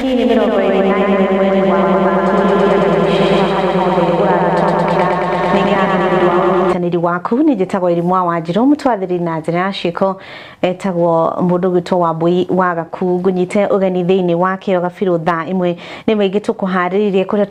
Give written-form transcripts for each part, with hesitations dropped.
Hii ni mirongo inani mwezi wa nidi waku ni jitagwo irimwa wanjiru mutwathiri na njira ciko etagwo mundu gwitwo wa bui wa gakungu nyite ugeni thiini wake gabiru thaa imwe ni maingi tukuhariririe kuria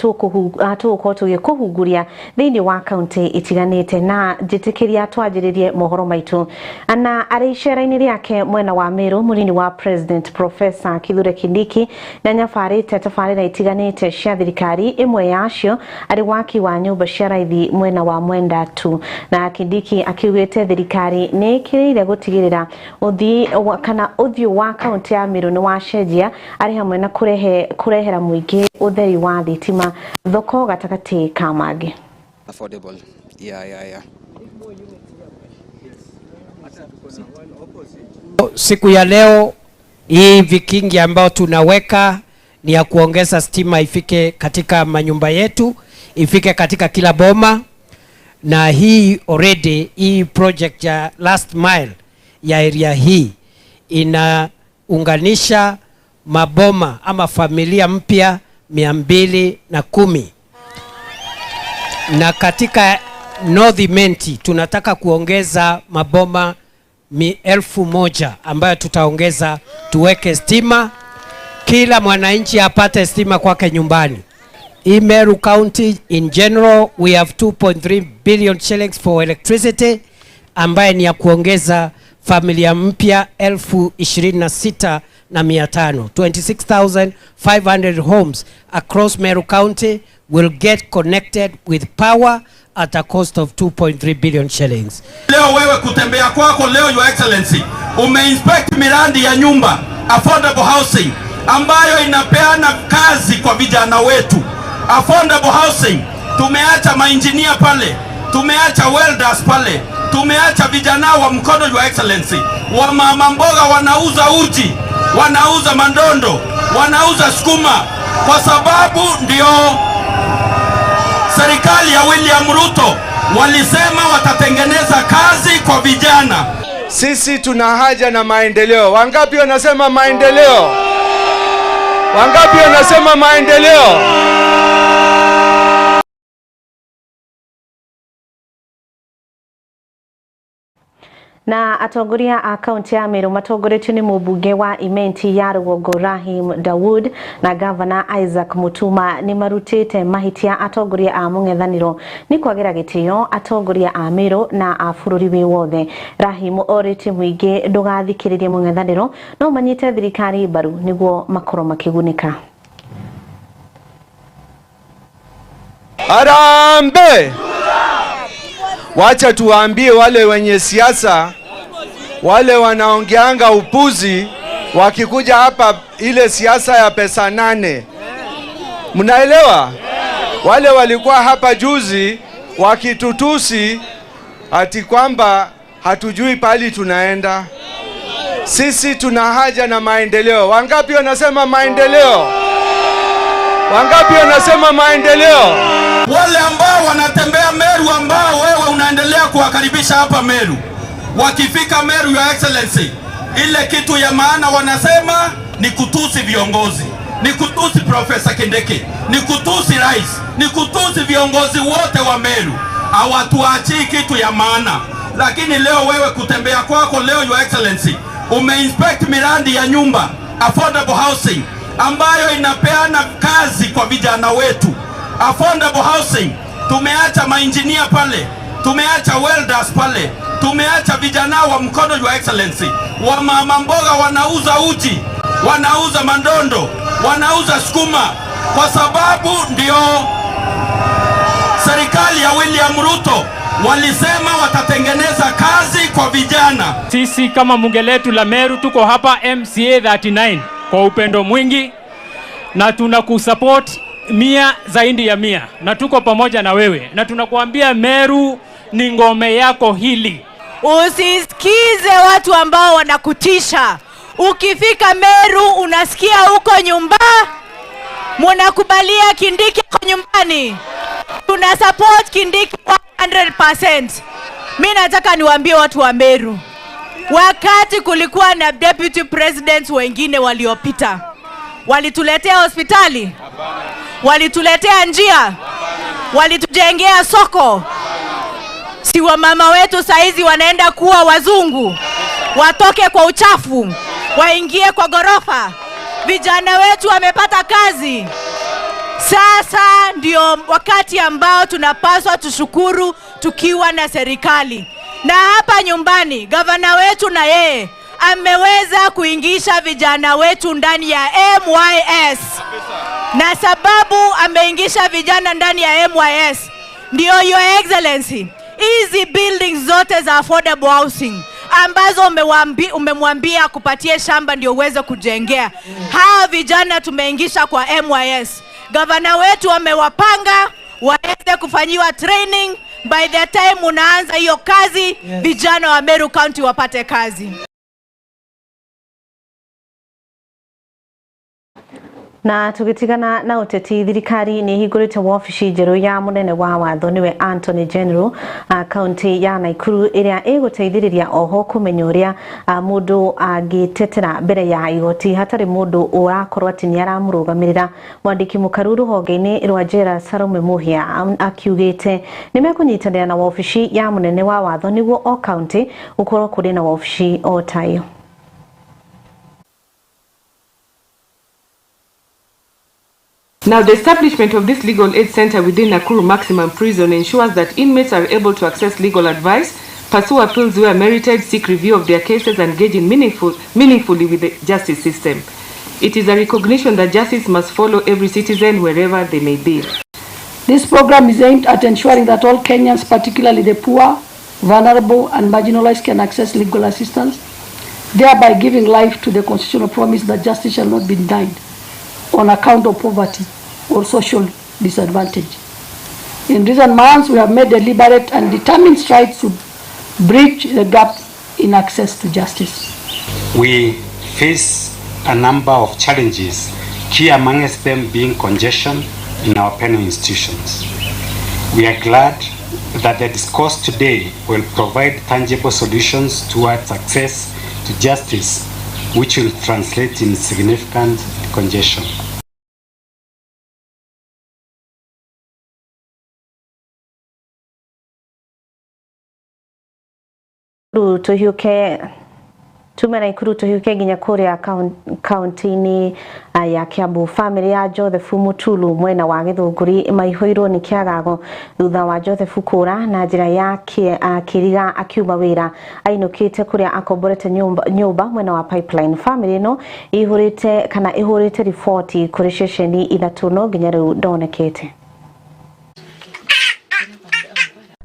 tuko tugikuhunguria thiini wa kaunti itiganite na njitikiria twanjiririe mohoro maitu ana ari icera-ini riake mwena wa Meru munini wa President Professor Kithure Kindiki na nyafarite tafarira itiganite cia thirikari imwe yacio ari waki wa nyumba cia raithi mwena wa Mwenda tu na Kindiki akiugite thirikari ni kirire gutigirira uthi kana uthio wa kaunti ya Meru ni wacenjia ari hamwe na kurehera muingi utheri wa thitima thoko gatakati ka magi affordable. Yeah. Siku ya leo hii vikingi ambao tunaweka ni ya kuongeza stima ifike katika manyumba yetu, ifike katika kila boma, na hii already hii project ya last mile ya area hii inaunganisha maboma ama familia mpya 210 na katika North Imenti tunataka kuongeza maboma 1000 ambayo tutaongeza tuweke stima, kila mwananchi apate stima kwake nyumbani. In Meru County in general we have 2.3 billion shillings for electricity ambaye ni ya kuongeza familia mpya 26,500 26,500 homes across Meru County will get connected with power at a cost of 2.3 billion shillings. Leo wewe kutembea kwako leo, Your Excellency, umeinspect miradi ya nyumba affordable housing ambayo inapeana kazi kwa vijana wetu. Affordable housing, tumeacha mainjinia pale, tumeacha welders pale, tumeacha vijana wa mkono, Your Excellency. Wa mama mboga wanauza uji, wanauza mandondo, wanauza sukuma, kwa sababu ndio serikali ya William Ruto walisema watatengeneza kazi kwa vijana. Sisi tuna haja na maendeleo. Wangapi wanasema maendeleo? Wangapi wanasema maendeleo? Na atongoria a kaunti ya Meru matongoretio ni mubunge wa Imenti ya Rũgongo Rahim Dawood na Governor Isaac Mutuma ni marutite mahitia atongoria a mung'ethaniro ni kwagira gitio atongoria a Meru na a bururi wi wothe. Rahim orite muingi ndugathikiririe mung'ethaniro no manyite thirikari mbaru niguo makoro makigunika. Harambe! Wacha tuwaambie wale wenye siasa, wale wanaongeanga upuzi, wakikuja hapa ile siasa ya pesa 8. Mnaelewa? Wale walikuwa hapa juzi wakitutusi ati kwamba hatujui pali tunaenda. Sisi tuna haja na maendeleo. Wangapi wanasema maendeleo? Wangapi wanasema maendeleo? Wale ambao wanatembea Meru, ambao wewe unaendelea kuwakaribisha hapa Meru, wakifika Meru, Your Excellency, ile kitu ya maana wanasema ni kutusi viongozi, ni kutusi Professor Kindiki, ni kutusi rais, ni kutusi viongozi wote wa Meru. Hawatuachii kitu ya maana. Lakini leo wewe kutembea kwako leo, Your Excellency, umeinspect miradi ya nyumba affordable housing ambayo inapeana kazi kwa vijana wetu. Affordable housing, tumeacha mainjinia pale, tumeacha welders pale, tumeacha vijana wa mkono, Your Excellency. Wa mama mboga wanauza uji, wanauza mandondo, wanauza sukuma, kwa sababu ndio serikali ya William Ruto walisema watatengeneza kazi kwa vijana. Sisi kama bunge letu la Meru tuko hapa MCA 39 kwa upendo mwingi, na tunakusupport 100 zaidi ya 100, na tuko pamoja na wewe, na tunakuambia Meru ni ngome yako hili. Usisikize watu ambao wanakutisha. Ukifika Meru unasikia huko nyumba, munakubalia Kindiki kwa nyumbani. Tuna support Kindiki 100%. Mimi nataka niwaambie watu wa Meru, wakati kulikuwa na deputy presidents wengine waliopita, Walituletea hospitali? Walituletea njia? Walitujengea soko? Si wamama wetu saizi wanaenda kuwa wazungu, watoke kwa uchafu, waingie kwa gorofa. Vijana wetu wamepata kazi. Sasa ndio wakati ambao tunapaswa tushukuru tukiwa na serikali. Na hapa nyumbani, gavana wetu na yeye ameweza kuingisha vijana wetu ndani ya MYS. Na sababu ameingisha vijana ndani ya MYS, ndio Your Excellency, hizi buildings zote za affordable housing ambazo umemwambia kupatie shamba ndio uweze kujengea. Hawa vijana tumeingisha kwa MYS. Gavana wetu amewapanga waweze kufanyiwa training. By the time unaanza hiyo kazi, vijana wa Meru County wapate kazi. Na tugitigana na uteti, thirikari ni hingurite wabici njeru ya munene wa watho niwe Anthony General county ya Nakuru iria iguteithiriria oho kumenya uria mundu agitetera mbere ya igoti hatari mundu urakorwo ati ni aramurugamirira. Mwandiki mukaru ruhonge-ini rwa njera Salome Muhia akiugite nimekunyitanira na wabici ya munene wa watho niguo o county ukorwo kuri na wabici o tayo. Now, the establishment of this legal aid center within Nakuru Maximum Prison ensures that inmates are able to access legal advice, pursue appeals where merited, seek review of their cases, and engage in meaningfully with the justice system. It is a recognition that justice must follow every citizen wherever they may be. This program is aimed at ensuring that all Kenyans, particularly the poor, vulnerable, and marginalized, can access legal assistance, thereby giving life to the constitutional promise that justice shall not be denied on account of poverty or social disadvantage. In recent months, we have made deliberate and determined strides to bridge the gap in access to justice. We face a number of challenges, key amongst them being congestion in our penal institutions. We are glad that the discourse today will provide tangible solutions towards access to justice, which will translate in significant congestion. Tume Nakuru tuhiuke nginya kuria kaunti-ini ya Kiambu. Family ya Joseph Mutulu mwena wa Githunguri maihoirwo ni kiagago thutha wa Joseph kura na njira yake akiriga akiuma wira ainukite kuria akomborete nyumba mwena wa Pipeline. Family no ihurite ripoti kuri ceceni ithatu nginya riu ndonekete.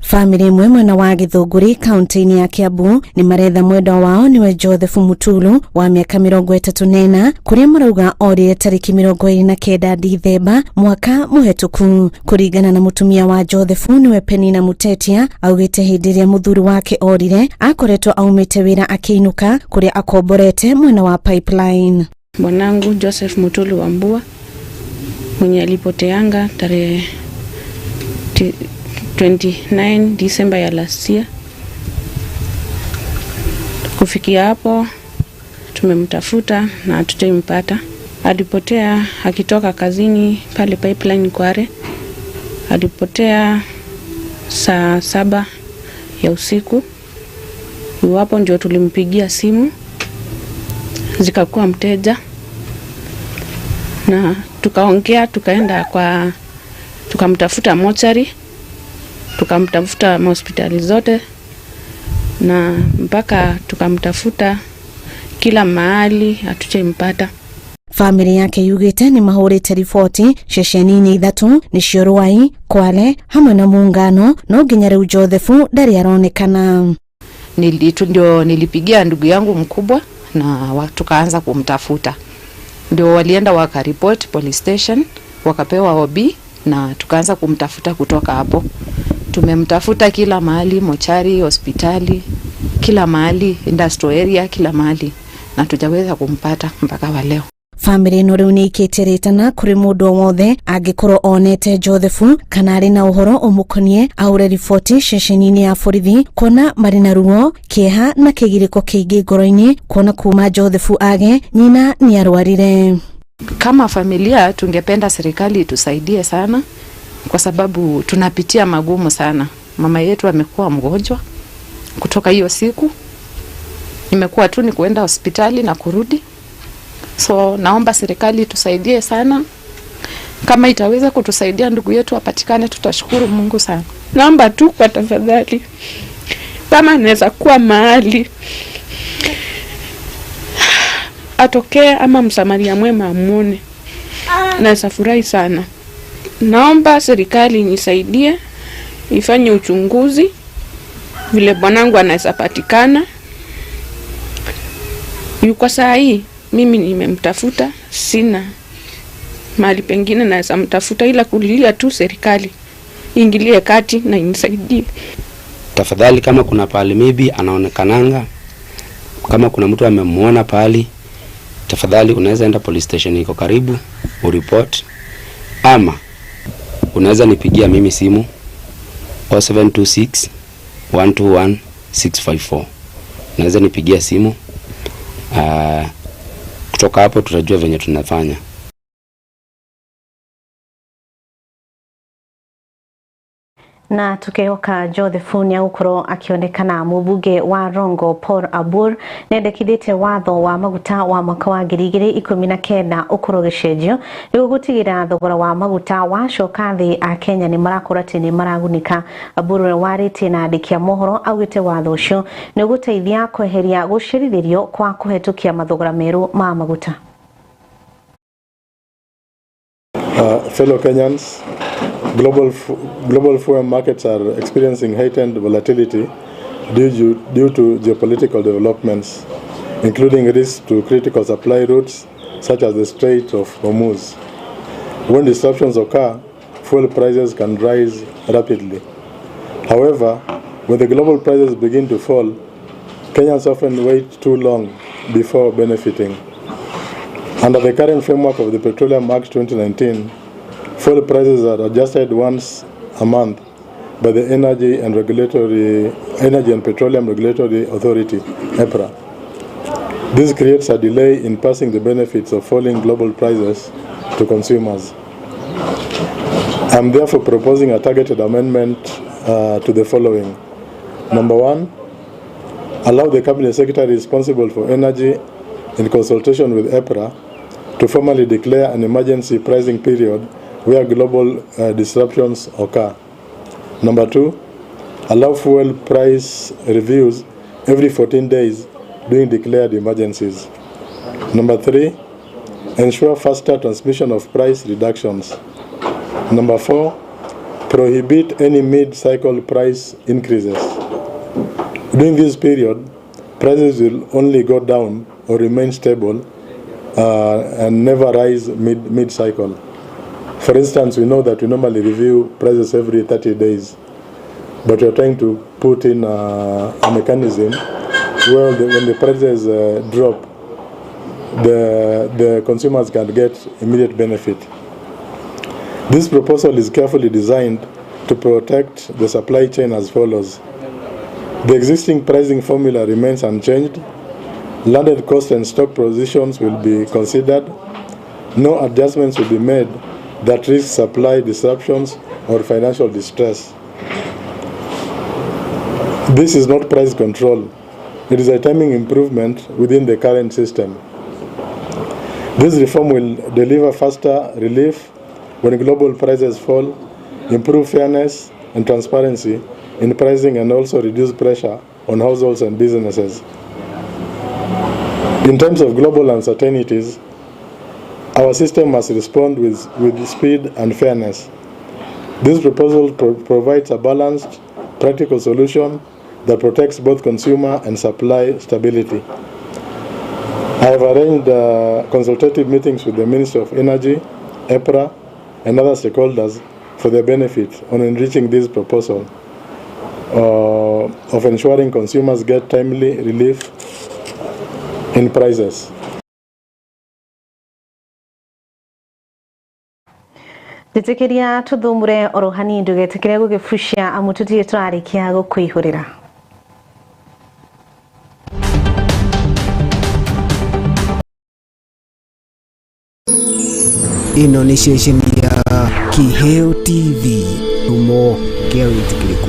Family mwena wa Githunguri kaunti-ini ya Kiambu ni maretha mwendwa wao niwe Joseph Mutulu wa miaka 34 kuria marauga ori tariki 29 Dithemba mwaka muhetuku. Kuringana na mutumia wa Joseph niwe Penina Mutetia augite hindi ria muthuri wake orire akoretwo aumite wira akiinuka kuria akomborete mwena wa Pipeline. Mwanangu Joseph Mutulu wa Mbua mwenye alipoteanga tarehe 29 December ya last year. Kufikia hapo tumemtafuta na hatujampata. Alipotea akitoka kazini pale Pipeline Kware. Alipotea saa 7 ya usiku. Hapo ndio tulimpigia simu zikakuwa mteja na tukaongea, tukamtafuta mochari, tukamtafuta hospitali zote na mpaka tukamtafuta kila mahali hatujampata. Family yake yugite ni mahurite ripoti ceceni-ini ithatu nicio Ruai, Kwale hamwe na Muungano no nginya riu Joseph ndari aronekana. Ndio nilipigia ndugu yangu mkubwa na tukaanza kumtafuta. Ndio walienda wakaripoti police station, wakapewa OB na tukaanza kumtafuta kutoka hapo. Tumemtafuta kila mahali, mochari, hospitali, kila mahali, industrial area, kila mahali na tujaweza kumpata mpaka wa leo. Family no riu ni ikitiritana kuri mundu wothe angikorwo onete Joseph kana ari na uhoro umukonie aure ripoti ceceni-ini ya borithi kona mari na ruo, kieha na kigiriko kiingi ngoro-ini kona kuma Joseph age nyina ni arwarire. Kama familia tungependa serikali itusaidie sana kwa sababu tunapitia magumu sana. Mama yetu amekuwa mgonjwa kutoka hiyo siku. Nimekuwa tu ni kuenda hospitali na kurudi. So naomba serikali itusaidie sana. Kama itaweza kutusaidia ndugu yetu apatikane, tutashukuru Mungu sana. Naomba tu kwa tafadhali, kama anaweza kuwa mahali atokee ama msamaria mwema amuone, naweza furahi sana. Naomba serikali nisaidie, ifanye uchunguzi vile bwanangu anaweza patikana. Yuko saa hii mimi nimemtafuta, sina mahali pengine naweza mtafuta, ila kulilia tu serikali ingilie kati na inisaidie. Tafadhali, kama kuna pahali maybe anaonekananga, kama kuna mtu amemuona pahali, tafadhali unaweza enda police station iko karibu ureport, ama unaweza nipigia mimi simu 0726 121 654. Unaweza nipigia simu. Kutoka hapo tutajua venye tunafanya. Na tukeoka Jothefuni Ukuro akionekana mubunge wa Rongo Paul Abur nendekithite watho wa maguta wa mwaka wa 2019 Ukuro gicejio niguo gutigira thogora wa maguta wa cokathi a Kenya ni marakora ni maragunika. Abur warite na andikia mohoro augite watho ucio ni guteithia kweheria gucirithirio kwa kuhetukia mathogora meru ma maguta. Fellow Kenyans, global fuel markets are experiencing heightened volatility due to geopolitical developments, including risks to critical supply routes such as the Strait of Hormuz. When disruptions occur, fuel prices can rise rapidly. However, when the global prices begin to fall, Kenyans often wait too long before benefiting. Under the current framework of the Petroleum Act 2019, fuel prices are adjusted once a month by the Energy and Petroleum Regulatory Authority, EPRA. This creates a delay in passing the benefits of falling global prices to consumers. I'm therefore proposing a targeted amendment to the following. Number 1, allow the Cabinet Secretary responsible for energy in consultation with EPRA to formally declare an emergency pricing period where global disruptions occur. Number 2, allow fuel price reviews every 14 days during declared emergencies. Number 3, ensure faster transmission of price reductions. Number 4, prohibit any mid-cycle price increases. During this period, prices will only go down or remain stable and never rise mid-cycle. For instance, we know that we normally review prices every 30 days, but we are trying to put in a mechanism where when the prices drop, the consumers can get immediate benefit. This proposal is carefully designed to protect the supply chain as follows. The existing pricing formula remains unchanged. Landed cost and stock positions will be considered. No adjustments will be made that risk supply disruptions or financial distress. This is not price control. It is a timing improvement within the current system. This reform will deliver faster relief when global prices fall, improve fairness and transparency in pricing, and also reduce pressure on households and businesses. In terms of global uncertainties, our system must respond with speed and fairness. This proposal provides a balanced, practical solution that protects both consumer and supply stability. I have arranged consultative meetings with the Ministry of Energy, EPRA, and other stakeholders for their benefit on enriching this proposal of ensuring consumers get timely relief in prices. Tutikiria tuthumure orohani ndugetikire gugifucia amututie turarikia gukwihurira. ino ni station ya Kiheo TV tumo keo itikiriku.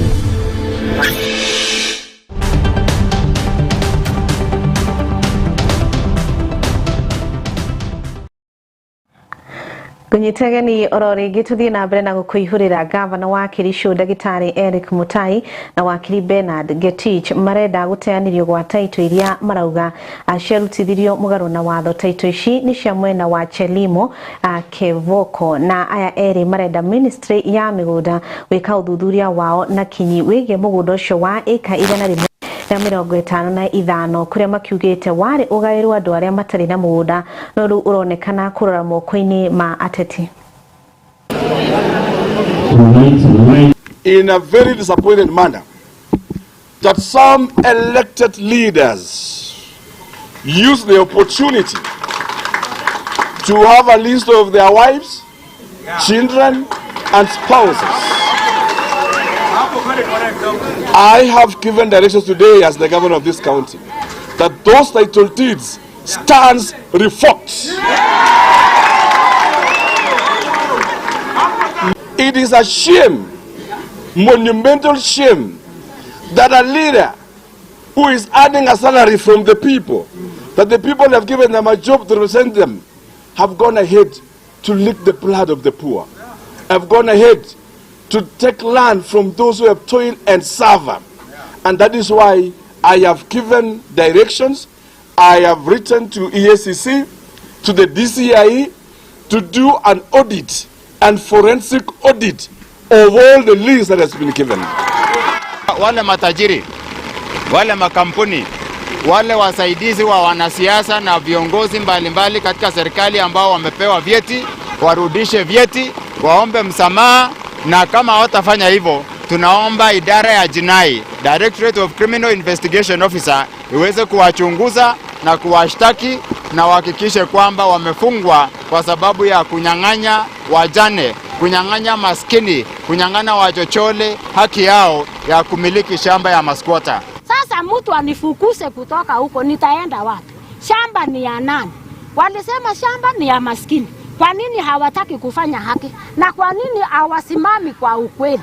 Kunyitegeni orori tuthie na mbere na gukuihurira gavana wa Kirisho Dagitari Eric Mutai na wakiri Bernard Getich marenda guteanirio gwa taito iria marauga acerutithirio mugaro na watho. Taito ici ni cia mwena wa Chelimo Kevoko na aya eri marenda ministry ya migunda wika uthuthuria wao na kinyi wige mugunda ucio wa eka 100 na 55 kuria makiugite wari ugairwo andu aria matari na mugunda no ru uronekana kurora moko-ini ma ateti. In a very disappointed manner that some elected leaders use the opportunity to have a list of their wives, children and spouses. I have given directions today as the governor of this county that those title deeds stands revoked. It is a shame, monumental shame, that a leader who is earning a salary from the people, that the people have given them a job to represent them, have gone ahead to lick the blood of the poor, have gone ahead to take land from those who have toiled and suffered. And that is why I have given directions. I have written to EACC, to the DCIE, to do an audit and forensic audit of all the lists that has been given. Wale matajiri, wale makampuni, wale wasaidizi wa wanasiasa na viongozi mbalimbali katika serikali ambao wamepewa vyeti, warudishe vyeti, waombe msamaha, na kama hawatafanya hivyo, tunaomba idara ya jinai, Directorate of Criminal Investigation Officer, iweze kuwachunguza na kuwashtaki na wahakikishe kwamba wamefungwa kwa sababu ya kunyang'anya wajane, kunyang'anya maskini, kunyang'anya wachochole haki yao ya kumiliki shamba ya maskwota. Sasa mtu anifukuse kutoka huko, nitaenda wapi? Shamba ni ya nani? Walisema shamba ni ya maskini. Kwa nini hawataki kufanya haki? Na kwa nini hawasimami kwa ukweli?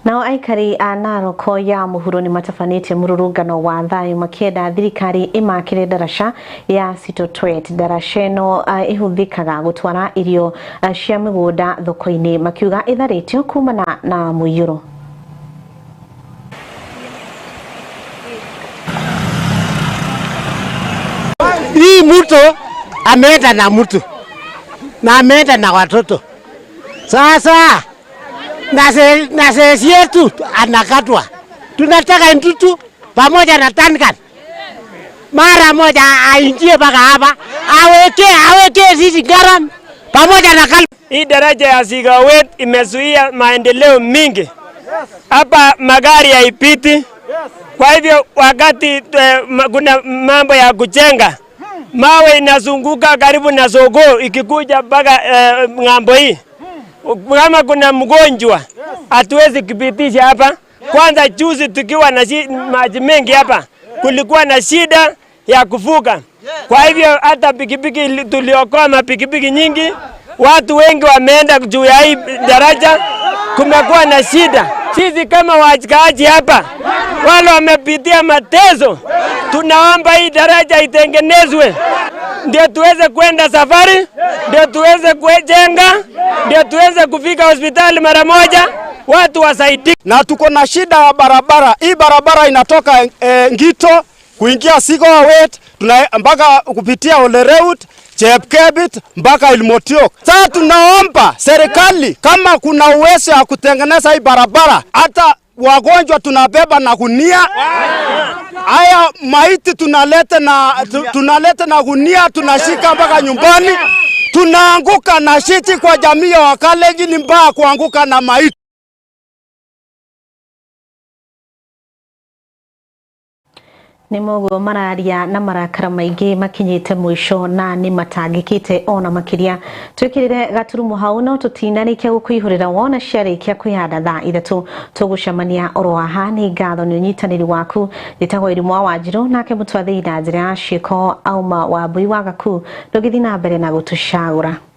Nao aikari a Naroko ya muhuro ni matafanite mururungano wa thayu makienda thirikari imakire darasha ya Sitotwet. Darasha ino ihuthikaga gutwara irio cia migunda thoko-ini, makiuga itharitio kumana na muiyuro. Hii mtu ameenda na mtu na ameenda na watoto. Sasa na sisi yetu anakatwa. Tunataka ntutu pamoja na tankan. Mara moja aingie mpaka hapa. Aweke sisi garam pamoja na kalbu. Hii daraja ya Sigawet imezuia maendeleo mingi. Hapa magari haipiti. Kwa hivyo wakati kuna mambo ya kujenga, mawe inazunguka karibu na soko ikikuja mpaka ng'ambo hii. Kama kuna mgonjwa hatuwezi kupitisha hapa. Kwanza juzi tukiwa na maji mengi hapa, kulikuwa na shida ya kuvuka. Kwa hivyo hata pikipiki tuliokoa mapikipiki nyingi, watu wengi wameenda juu ya hii daraja, kumekuwa na shida. Sisi kama wakaaji hapa, wale wamepitia mateso, tunaomba hii daraja itengenezwe ndio tuweze kwenda safari, ndio tuweze kujenga, ndio tuweze kufika hospitali mara moja, watu wasaidike. Na tuko na shida ya barabara. Hii barabara inatoka Ngito kuingia Sigawet mpaka kupitia Olereut, Chepkebit mpaka Ilmotiok. Sasa tunaomba serikali kama kuna uwezo wa kutengeneza hii barabara, hata wagonjwa tunabeba na gunia. Haya maiti tunaleta na gunia, tunashika mpaka nyumbani. Tunaanguka na shiti kwa jamii ya Wakalenjin mpaka kuanguka na maiti. Ni mogo mararia na marakara maingĩ makinyĩte mwisho na nĩ matangĩkĩte ona makĩria. Twĩkĩrĩre gaturumo hau no tũtinarĩkia gũkwĩhũrĩra wona ciarĩkia kwĩhanda thaa 3 tũgũcemania oro haha. Nĩ ngatho nĩ ũnyitanĩri waku. Njĩtagwo Irimwa Wanjirũ, nake mũtwathĩri na njĩra ya ciĩko auma Wambui wa Gakuo ndũgĩthiĩ na mbere na gũtũcagũra.